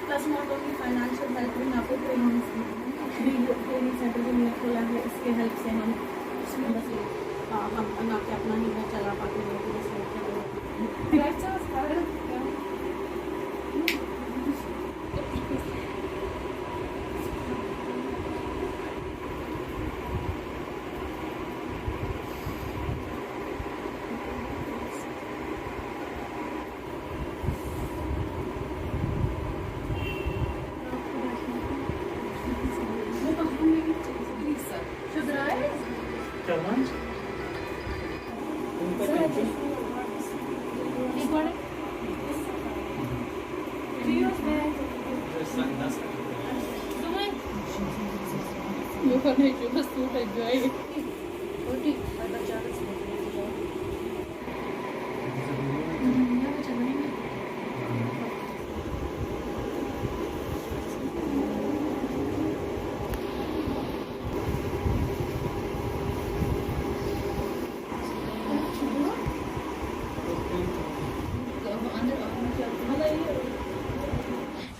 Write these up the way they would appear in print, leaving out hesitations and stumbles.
Plus not only financial help भी आपको training centre भी हमने खोला है, इसके हेल्प से हम ना कि अपना ही घर चला पाते हैं।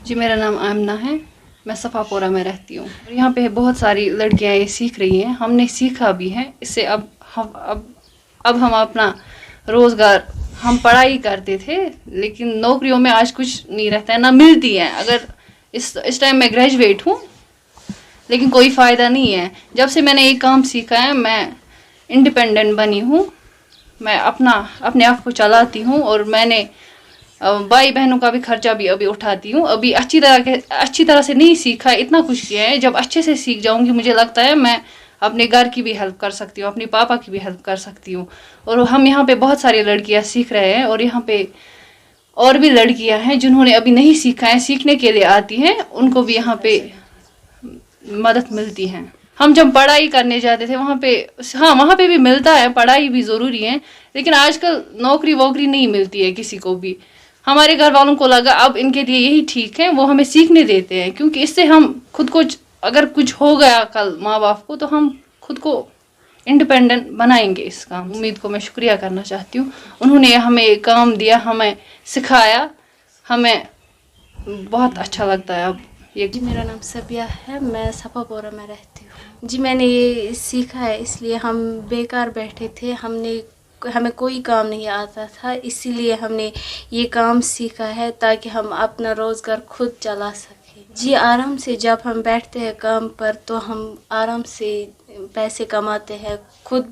जी, मेरा नाम आमना है, मैं सफ़ापोरा में रहती हूँ। यहाँ पे बहुत सारी लड़कियाँ ये सीख रही हैं, हमने सीखा भी है इससे। अब हम अपना रोज़गार, हम पढ़ाई करते थे लेकिन नौकरियों में आज कुछ नहीं रहता है, ना मिलती है। अगर इस टाइम मैं ग्रेजुएट हूँ लेकिन कोई फ़ायदा नहीं है। जब से मैंने ये काम सीखा है मैं इंडिपेंडेंट बनी हूँ, मैं अपने आप को चलाती हूँ और मैंने भाई बहनों का भी खर्चा भी अभी उठाती हूँ। अभी अच्छी तरह से नहीं सीखा, इतना कुछ किया है। जब अच्छे से सीख जाऊँगी मुझे लगता है मैं अपने घर की भी हेल्प कर सकती हूँ, अपने पापा की भी हेल्प कर सकती हूँ। और हम यहाँ पे बहुत सारी लड़कियाँ सीख रहे हैं और यहाँ पे और भी लड़कियाँ हैं जिन्होंने अभी नहीं सीखा है, सीखने के लिए आती हैं, उनको भी यहाँ पे मदद मिलती है। हम जब पढ़ाई करने जाते थे वहाँ पे भी मिलता है, पढ़ाई भी ज़रूरी है, लेकिन आजकल नौकरी वोकरी नहीं मिलती है किसी को भी। हमारे घर वालों को लगा अब इनके लिए यही ठीक है, वो हमें सीखने देते हैं, क्योंकि इससे हम खुद को, अगर कुछ हो गया कल माँ बाप को, तो हम खुद को इंडिपेंडेंट बनाएंगे। इस काम उम्मीद को मैं शुक्रिया करना चाहती हूँ। उन्होंने हमें काम दिया, हमें सिखाया, हमें बहुत अच्छा लगता है अब ये। जी, मेरा नाम सबिया है, मैं सफ़ापोरा में रहती हूँ। जी, मैंने ये सीखा है इसलिए हम बेकार बैठे थे, हमें कोई काम नहीं आता था, इसीलिए हमने ये काम सीखा है ताकि हम अपना रोज़गार खुद चला सकें। जी, आराम से जब हम बैठते हैं काम पर तो हम आराम से पैसे कमाते हैं, खुद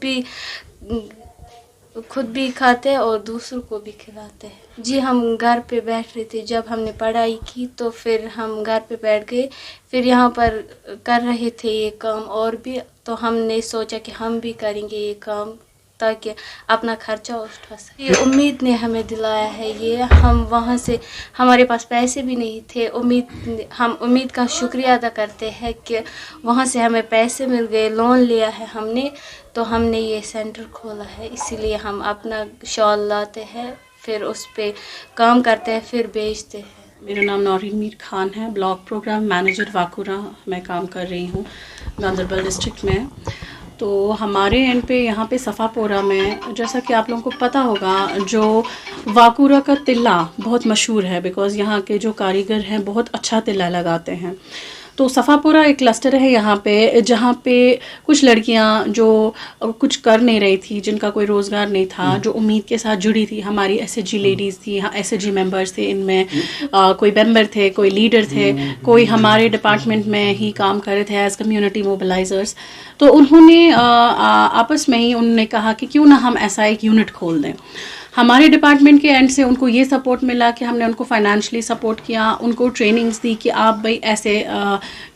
भी खाते हैं और दूसरों को भी खिलाते हैं। जी, हम घर पे बैठ रहे थे, जब हमने पढ़ाई की तो फिर हम घर पे बैठ गए, फिर यहाँ पर कर रहे थे ये काम और भी, तो हमने सोचा कि हम भी करेंगे ये काम ताकि अपना खर्चा उठा सके। ये उम्मीद ने हमें दिलाया है ये, हम वहाँ से, हमारे पास पैसे भी नहीं थे, हम उम्मीद का शुक्रिया अदा करते हैं कि वहाँ से हमें पैसे मिल गए, लोन लिया है हमने, तो हमने ये सेंटर खोला है। इसीलिए हम अपना शॉल लाते हैं, फिर उस पर काम करते हैं, फिर बेचते हैं। मेरा नाम नौरीन मीर खान है, ब्लॉक प्रोग्राम मैनेजर वाकुरा मैं काम कर रही हूँ, गांधरबल डिस्ट्रिक्ट में। तो हमारे एंड पे यहाँ पे सफ़ापोरा में, जैसा कि आप लोगों को पता होगा, जो वाकुरा का तिल्ला बहुत मशहूर है, बिकॉज़ यहाँ के जो कारीगर हैं बहुत अच्छा तिल्ला लगाते हैं। तो सफ़ापोरा एक क्लस्टर है यहाँ पे, जहाँ पे कुछ लड़कियाँ जो कुछ कर नहीं रही थी, जिनका कोई रोज़गार नहीं था, जो उम्मीद के साथ जुड़ी थी। हमारी SHG लेडीज़ थी, यहाँ SHG मेंबर्स थे, इनमें कोई मेंबर थे, कोई लीडर थे, कोई हमारे डिपार्टमेंट में ही काम कर रहे थे एज़ कम्युनिटी मोबिलाइजर्स। तो उन्होंने आपस में ही उन्होंने कहा कि क्यों ना हम ऐसा एक यूनिट खोल दें। हमारे डिपार्टमेंट के एंड से उनको ये सपोर्ट मिला कि हमने उनको फाइनेंशियली सपोर्ट किया, उनको ट्रेनिंग्स दी कि आप भाई ऐसे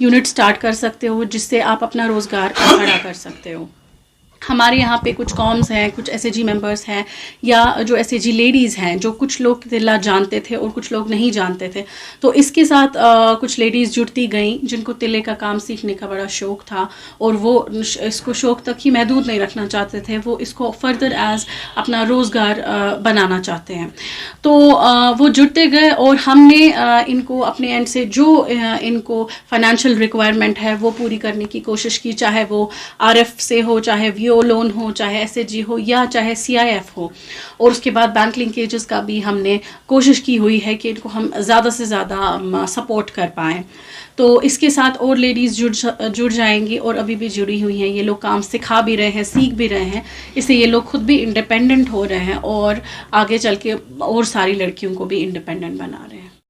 यूनिट स्टार्ट कर सकते हो जिससे आप अपना रोज़गार खड़ा कर सकते हो। हमारे यहाँ पे कुछ कॉम्स हैं, कुछ SAG मेंबर्स हैं या जो SAG लेडीज़ हैं, जो कुछ लोग तिल्ला जानते थे और कुछ लोग नहीं जानते थे, तो इसके साथ कुछ लेडीज़ जुड़ती गईं जिनको तिल्ले का काम सीखने का बड़ा शौक़ था और वो इसको शौक़ तक ही महदूद नहीं रखना चाहते थे, वो इसको फर्दर एज अपना रोज़गार बनाना चाहते हैं। तो वो जुड़ते गए और हमने इनको अपने एंड से जो इनको फाइनेंशियल रिक्वायरमेंट है वो पूरी करने की कोशिश की, चाहे वो RF से हो, चाहे VO लोन हो, चाहे SAG हो या चाहे CIF हो। और उसके बाद बैंक लिंकेजेस का भी हमने कोशिश की हुई है कि इनको हम ज़्यादा से ज़्यादा सपोर्ट कर पाएँ। तो इसके साथ और लेडीज़ जुड़ जाएंगी और अभी भी जुड़ी हुई हैं। ये लोग काम सिखा भी रहे हैं, सीख भी रहे हैं, इससे ये लोग खुद भी इंडिपेंडेंट हो रहे हैं और आगे चल के और सारी लड़कियों को भी इंडिपेंडेंट बना रहे हैं।